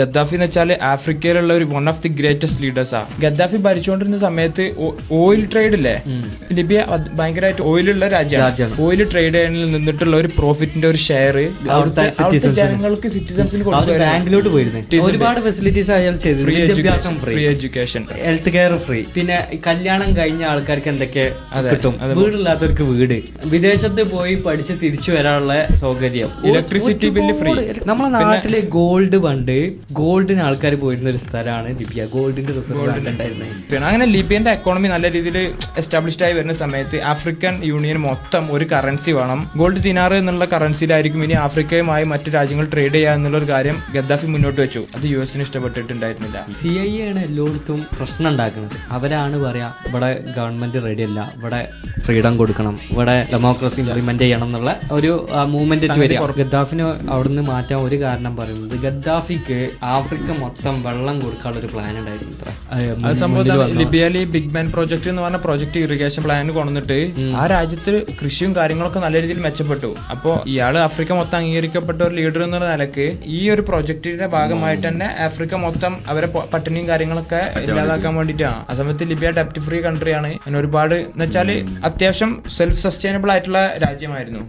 Gaddafi എന്ന് വെച്ചാൽ ആഫ്രിക്കയിലുള്ള ഒരു വൺ ഓഫ് ദി ഗ്രേറ്റസ്റ്റ് ലീഡേഴ്സാ. ഗദ്ദാഫി ഭരിച്ചുകൊണ്ടിരുന്ന സമയത്ത് ഓയിൽ ട്രേഡ് ഇല്ലേ, ലിബിയ ഭയങ്കരമായിട്ട് ഓയിലുള്ള രാജ്യമാണ്. ഓയിൽ ട്രേഡ് ചെയ്യുന്നതിൽ നിന്നിട്ടുള്ള ഒരു പ്രോഫിറ്റിന്റെ ഒരു ഷെയർ ജനങ്ങൾക്ക് സിറ്റിസൺസിന് ബാങ്കിലോട്ട് പോയിരുന്നു. ഒരുപാട് ഫെസിലിറ്റീസ് അയാൾ ചെയ്തു. Free education, health care free. പിന്നെ കല്യാണം കഴിഞ്ഞ ആൾക്കാർക്ക് എന്തൊക്കെ കിട്ടും, വീടില്ലാത്തവർക്ക് വീട്, വിദേശത്ത് പോയി പഠിച്ച് തിരിച്ചു വരാനുള്ള സൗകര്യം, ഇലക്ട്രിസിറ്റി ബില്ല് ഫ്രീ. നമ്മളെ നാട്ടില് ഗോൾഡ് ഫണ്ട്, ഗോൾഡിന് ആൾക്കാർ പോയിരുന്ന ഒരു സ്ഥലമാണ് ലിബിയ. ഗോൾഡിന്റെ റിസർവ് ഉണ്ടായിരുന്നത്. പിന്നെ അങ്ങനെ ലിബിയന്റെ എക്കോണമി നല്ല രീതിയിൽ എസ്റ്റാബ്ലിഷ്ഡ് ആയി വരുന്ന സമയത്ത് ആഫ്രിക്കൻ യൂണിയൻ മൊത്തം ഒരു കറൻസി വേണം. ഗോൾഡ് ദിനാർ എന്നുള്ള കറൻസിയിലായിരിക്കും ഇനി ആഫ്രിക്കയുമായി മറ്റു രാജ്യങ്ങൾ ട്രേഡ് ചെയ്യുക എന്നുള്ള ഒരു കാര്യം ഗദ്ദാഫി മുന്നോട്ട് വെച്ചു. അത് യുഎസിന് ഇഷ്ടപ്പെട്ടിട്ടുണ്ടായിരുന്നില്ല. CIA ആണ് എല്ലായിടത്തും പ്രശ്നം ഉണ്ടാക്കുന്നത്. അവരാണ് പറയാ ഇവിടെ ഗവൺമെന്റ് റെഡി അല്ല, ഇവിടെ ഫ്രീഡം കൊടുക്കണം, ഇവിടെ ഡെമോക്രസി ഇംപ്ലിമെന്റ് ചെയ്യണം എന്നുള്ള ഒരു മൂവ്മെന്റ് വരിക. ഗദ്ദാഫിനെ അവിടുന്ന് മാറ്റാൻ ഒരു കാരണം പറയുന്നത്, ഗദ്ദാഫിക്ക് ആഫ്രിക്ക മൊത്തം വെള്ളം കൊടുക്കാനുള്ള ഒരു പ്ലാൻ ഉണ്ടായിരുന്നു. ലിബിയയിലെ ബിഗ് ബാൻ പ്രോജക്ട് എന്ന് പറഞ്ഞ പ്രോജക്ട് ഇറിഗേഷൻ പ്ലാൻ കൊണ്ടിട്ട് ആ രാജ്യത്ത് കൃഷിയും കാര്യങ്ങളൊക്കെ നല്ല രീതിയിൽ മെച്ചപ്പെട്ടു. അപ്പോൾ ഇയാള് ആഫ്രിക്ക മൊത്തം അംഗീകരിക്കപ്പെട്ട ഒരു ലീഡർ എന്നുള്ള നിലക്ക് ഈ ഒരു പ്രോജക്റ്റിന്റെ ഭാഗമായിട്ട് തന്നെ ആഫ്രിക്ക മൊത്തം അവരെ പട്ടിണിയും കാര്യങ്ങളൊക്കെ ഇല്ലാതാക്കാൻ വേണ്ടിയിട്ടാണ്. ആ സമയത്ത് ലിബിയ ഡെപ്റ്റ് ഫ്രീ കൺട്രിയാണ്. അങ്ങനെ ഒരുപാട് എന്ന് വെച്ചാൽ അത്യാവശ്യം സെൽഫ് സസ്റ്റൈനബിൾ ആയിട്ടുള്ള രാജ്യമായിരുന്നു.